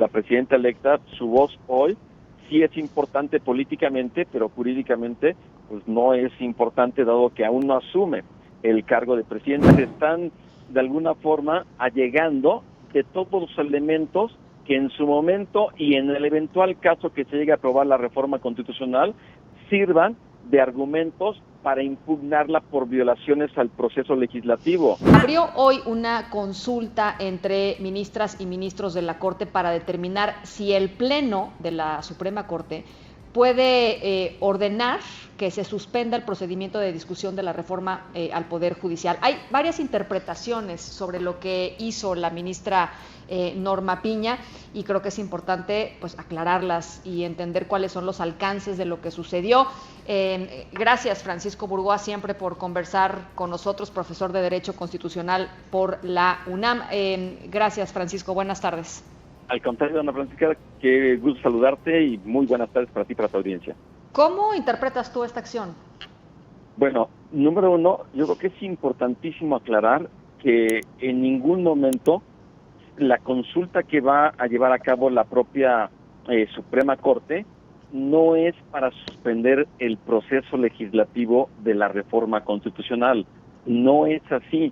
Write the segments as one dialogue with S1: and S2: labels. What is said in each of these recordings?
S1: la presidenta electa, su voz hoy sí es importante políticamente, pero jurídicamente pues no es importante, dado que aún no asume el cargo de presidenta. Se están de alguna forma allegando de todos los elementos que en su momento y en el eventual caso que se llegue a aprobar la reforma constitucional sirvan de argumentos para impugnarla por violaciones al proceso legislativo.
S2: Abrió hoy una consulta entre ministras y ministros de la Corte para determinar si el Pleno de la Suprema Corte puede ordenar que se suspenda el procedimiento de discusión de la reforma al Poder Judicial. Hay varias interpretaciones sobre lo que hizo la ministra Norma Piña, y creo que es importante pues aclararlas y entender cuáles son los alcances de lo que sucedió. Gracias, Francisco Burgoa, siempre por conversar con nosotros, profesor de Derecho Constitucional por la UNAM. Gracias, Francisco, buenas tardes.
S1: Al contrario, Ana Francisca, qué gusto saludarte y muy buenas tardes para ti y para tu audiencia.
S2: ¿Cómo interpretas tú esta acción?
S1: Bueno, número uno, yo creo que es importantísimo aclarar que en ningún momento la consulta que va a llevar a cabo la propia Suprema Corte no es para suspender el proceso legislativo de la reforma constitucional. No es así.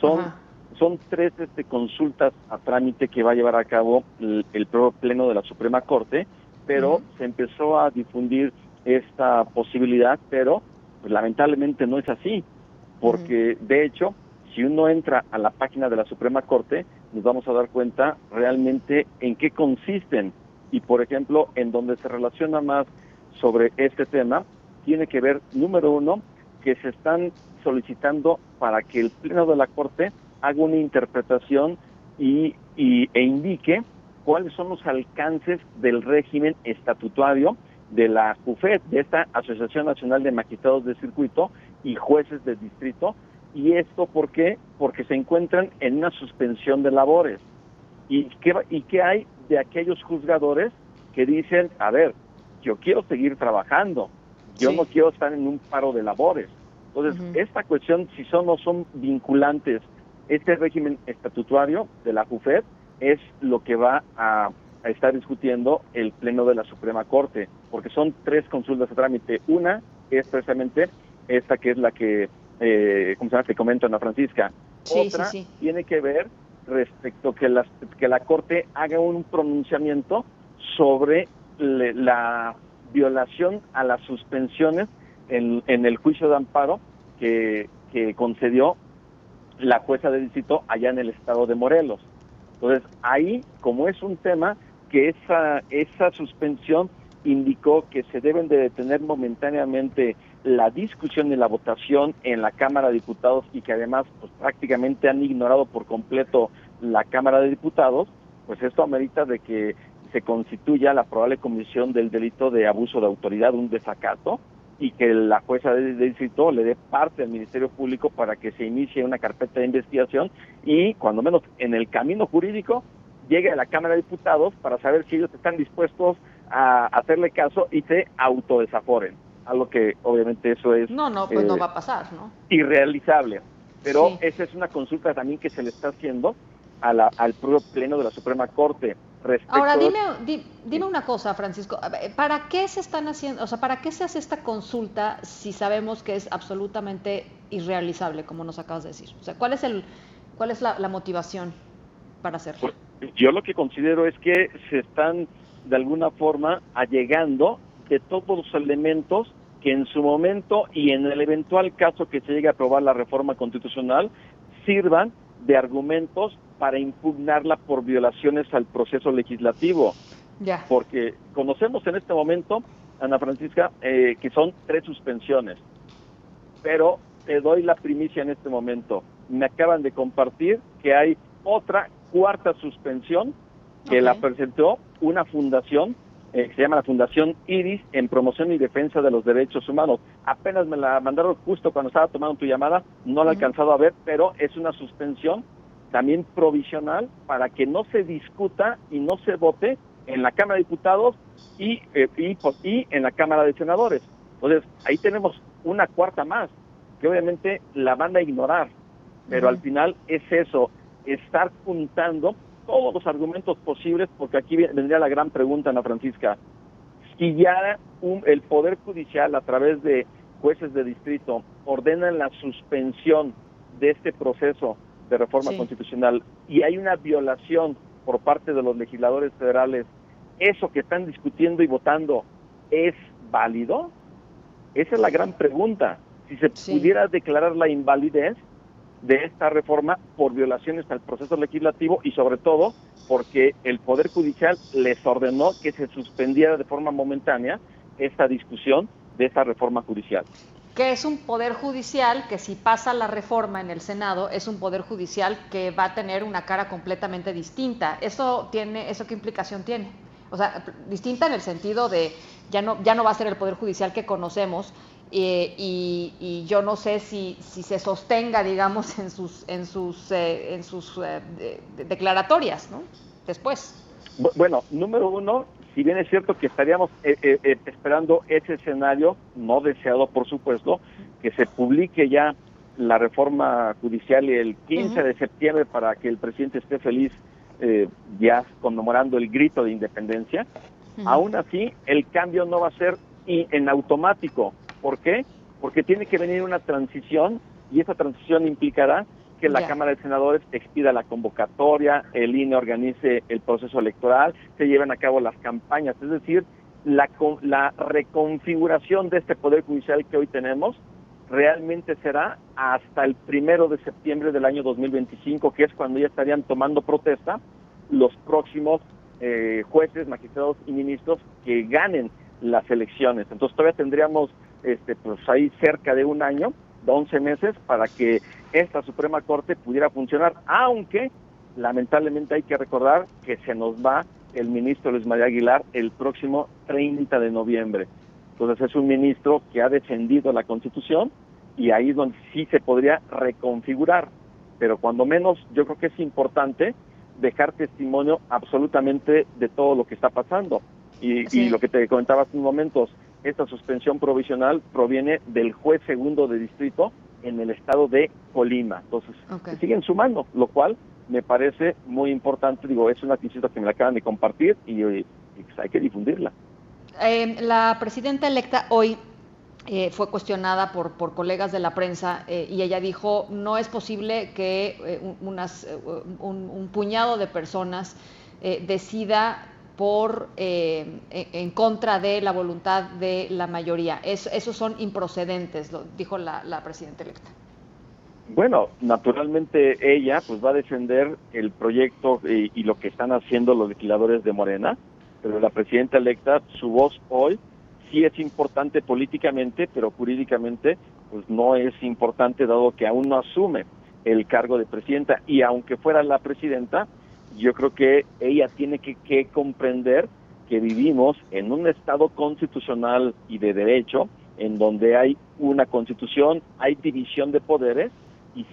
S1: Son tres consultas a trámite que va a llevar a cabo el propio Pleno de la Suprema Corte, pero se empezó a difundir esta posibilidad, pero pues, lamentablemente no es así, porque de hecho, si uno entra a la página de la Suprema Corte, nos vamos a dar cuenta realmente en qué consisten. Y, por ejemplo, en donde se relaciona más sobre este tema, tiene que ver, número uno, que se están solicitando para que el Pleno de la Corte haga una interpretación e indique cuáles son los alcances del régimen estatutario de la JUFET, de esta Asociación Nacional de Magistrados de Circuito y Jueces de Distrito. ¿Y esto por qué? Porque se encuentran en una suspensión de labores. ¿Y qué hay de aquellos juzgadores que dicen, a ver, yo quiero seguir trabajando, yo no quiero estar en un paro de labores? Entonces, esta cuestión, si son o no son vinculantes, este régimen estatutario de la JUFET es lo que va a estar discutiendo el Pleno de la Suprema Corte, porque son tres consultas a trámite. Una es precisamente esta que es la que, como se llama, te comento, Ana Francisca. Otra tiene que ver respecto que la Corte haga un pronunciamiento sobre la violación a las suspensiones en el juicio de amparo que concedió la jueza de distrito allá en el estado de Morelos. Entonces, ahí, como es un tema que esa suspensión indicó que se deben de detener momentáneamente la discusión y la votación en la Cámara de Diputados, y que además pues, prácticamente han ignorado por completo la Cámara de Diputados, pues esto amerita de que se constituya la probable comisión del delito de abuso de autoridad, un desacato, y que la jueza de distrito le dé parte al Ministerio Público para que se inicie una carpeta de investigación y, cuando menos en el camino jurídico, llegue a la Cámara de Diputados para saber si ellos están dispuestos a hacerle caso y se autodesaforen. Algo que obviamente eso es...
S2: No va a pasar, ¿no?
S1: Irrealizable. Pero esa es una consulta también que se le está haciendo al propio Pleno de la Suprema Corte.
S2: Ahora, dime una cosa, Francisco, ¿para qué se están haciendo, o sea, para qué se hace esta consulta si sabemos que es absolutamente irrealizable, como nos acabas de decir? O sea, ¿cuál es la motivación para hacerlo?
S1: Pues, yo lo que considero es que se están, de alguna forma, allegando de todos los elementos que en su momento y en el eventual caso que se llegue a aprobar la reforma constitucional sirvan de argumentos para impugnarla por violaciones al proceso legislativo. Porque conocemos en este momento, Ana Francisca, que son 3 suspensiones, pero te doy la primicia en este momento. Me acaban de compartir que hay otra 4ª suspensión que la presentó una fundación que se llama la Fundación Iris en promoción y defensa de los derechos humanos. Apenas me la mandaron justo cuando estaba tomando tu llamada, no la he alcanzado a ver, pero es una suspensión también provisional para que no se discuta y no se vote en la Cámara de Diputados y en la Cámara de Senadores. Entonces, ahí tenemos una 4ª más, que obviamente la van a ignorar, pero al final es eso, estar juntando todos los argumentos posibles, porque aquí vendría la gran pregunta, Ana Francisca. Si ya el Poder Judicial, a través de jueces de distrito, ordenan la suspensión de este proceso de reforma constitucional y hay una violación por parte de los legisladores federales, ¿eso que están discutiendo y votando es válido? Esa es la gran pregunta. Si se pudiera declarar la invalidez de esta reforma por violaciones al proceso legislativo y sobre todo porque el Poder Judicial les ordenó que se suspendiera de forma momentánea esta discusión de esta reforma judicial.
S2: Que es un Poder Judicial que, si pasa la reforma en el Senado, es un Poder Judicial que va a tener una cara completamente distinta. ¿Eso qué implicación tiene? O sea, distinta en el sentido de ya no va a ser el Poder Judicial que conocemos, y yo no sé si se sostenga, digamos, en sus declaratorias, ¿no? Después.
S1: Bueno, número uno, si bien es cierto que estaríamos esperando ese escenario, no deseado por supuesto, que se publique ya la reforma judicial el 15 de septiembre para que el presidente esté feliz, ya conmemorando el grito de independencia. Aún así, el cambio no va a ser en automático. ¿Por qué? Porque tiene que venir una transición y esa transición implicará que la Cámara de Senadores expida la convocatoria, el INE organice el proceso electoral, se lleven a cabo las campañas, es decir, la reconfiguración de este Poder Judicial que hoy tenemos realmente será hasta el 1 de septiembre del año 2025, que es cuando ya estarían tomando protesta los próximos jueces, magistrados y ministros que ganen las elecciones. Entonces todavía tendríamos pues ahí cerca de un año, de 11 meses, para que esta Suprema Corte pudiera funcionar, aunque lamentablemente hay que recordar que se nos va el ministro Luis María Aguilar el próximo 30 de noviembre. Entonces es un ministro que ha defendido la Constitución y ahí es donde sí se podría reconfigurar, pero cuando menos yo creo que es importante dejar testimonio absolutamente de todo lo que está pasando. Y lo que te comentaba hace unos momentos, esta suspensión provisional proviene del juez segundo de distrito en el estado de Colima. Entonces, se siguen sumando, lo cual me parece muy importante. Digo, es una noticia que me la acaban de compartir y pues hay que difundirla.
S2: La presidenta electa hoy fue cuestionada por colegas de la prensa, y ella dijo: no es posible que un puñado de personas decida en contra de la voluntad de la mayoría. Esos son improcedentes, lo dijo la presidenta electa.
S1: Bueno, naturalmente ella pues va a defender el proyecto y lo que están haciendo los legisladores de Morena, pero la presidenta electa, su voz hoy sí es importante políticamente, pero jurídicamente pues no es importante, dado que aún no asume el cargo de presidenta, y aunque fuera la presidenta, yo creo que ella tiene que comprender que vivimos en un estado constitucional y de derecho, en donde hay una constitución, hay división de poderes, y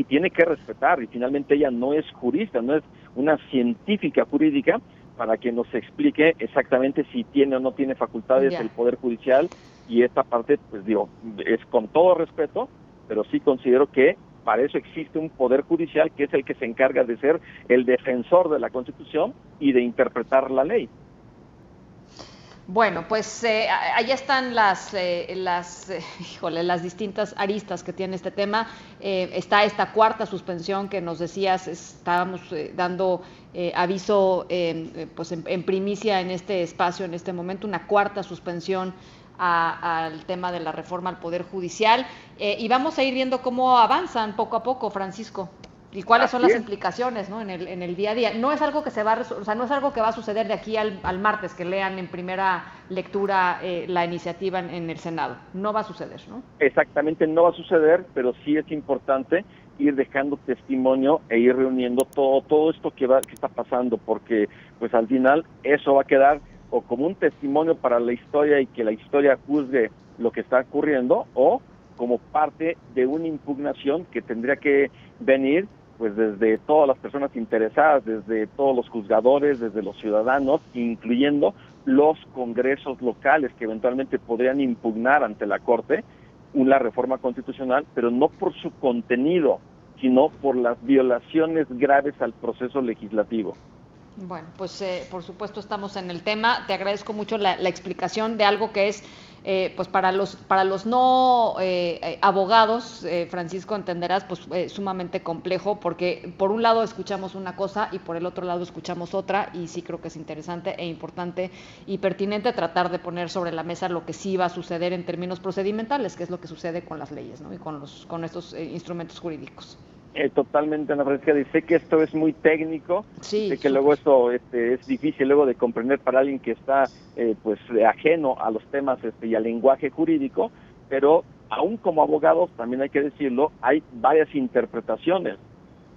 S1: tiene que respetar, y finalmente ella no es jurista, no es una científica jurídica para que nos explique exactamente si tiene o no tiene facultades el Poder Judicial, y esta parte, pues digo, es con todo respeto, pero sí considero que para eso existe un Poder Judicial que es el que se encarga de ser el defensor de la Constitución y de interpretar la ley.
S2: Bueno, pues ahí están las distintas aristas que tiene este tema. Está esta cuarta suspensión que nos decías, estábamos dando aviso pues en primicia en este espacio, en este momento, una cuarta suspensión al tema de la reforma al Poder Judicial, y vamos a ir viendo cómo avanzan poco a poco, Francisco, y cuáles son las implicaciones, ¿no? en el día a día. No es algo que no es algo que va a suceder de aquí al martes, que lean en primera lectura la iniciativa en el Senado. No va a suceder, ¿no?
S1: Exactamente, no va a suceder, pero sí es importante ir dejando testimonio e ir reuniendo todo esto que está pasando, porque pues al final eso va a quedar o como un testimonio para la historia y que la historia juzgue lo que está ocurriendo, o como parte de una impugnación que tendría que venir pues desde todas las personas interesadas, desde todos los juzgadores, desde los ciudadanos, incluyendo los congresos locales que eventualmente podrían impugnar ante la Corte una reforma constitucional, pero no por su contenido, sino por las violaciones graves al proceso legislativo.
S2: Bueno, pues por supuesto estamos en el tema. Te agradezco mucho la explicación de algo que es, pues para los no abogados, Francisco, entenderás, pues sumamente complejo, porque por un lado escuchamos una cosa y por el otro lado escuchamos otra, y sí creo que es interesante e importante y pertinente tratar de poner sobre la mesa lo que sí va a suceder en términos procedimentales, que es lo que sucede con las leyes, ¿no? Y con estos instrumentos jurídicos.
S1: Totalmente, Ana Francisca, sé que esto es muy técnico,
S2: sí,
S1: sé que luego esto es difícil luego de comprender para alguien que está pues ajeno a los temas y al lenguaje jurídico, pero aún como abogados, también hay que decirlo, hay varias interpretaciones,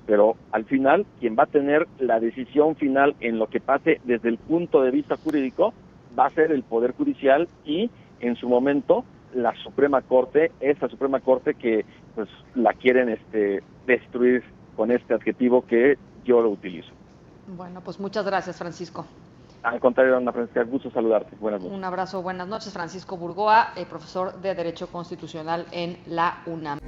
S1: pero al final quien va a tener la decisión final en lo que pase desde el punto de vista jurídico va a ser el Poder Judicial y en su momento la Suprema Corte, esa Suprema Corte que pues la quieren destruir con este adjetivo que yo lo utilizo.
S2: Bueno, pues muchas gracias, Francisco.
S1: Al contrario, Ana Francisca, gusto saludarte. Buenas noches.
S2: Un abrazo, buenas noches. Francisco Burgoa, profesor de Derecho Constitucional en la UNAM.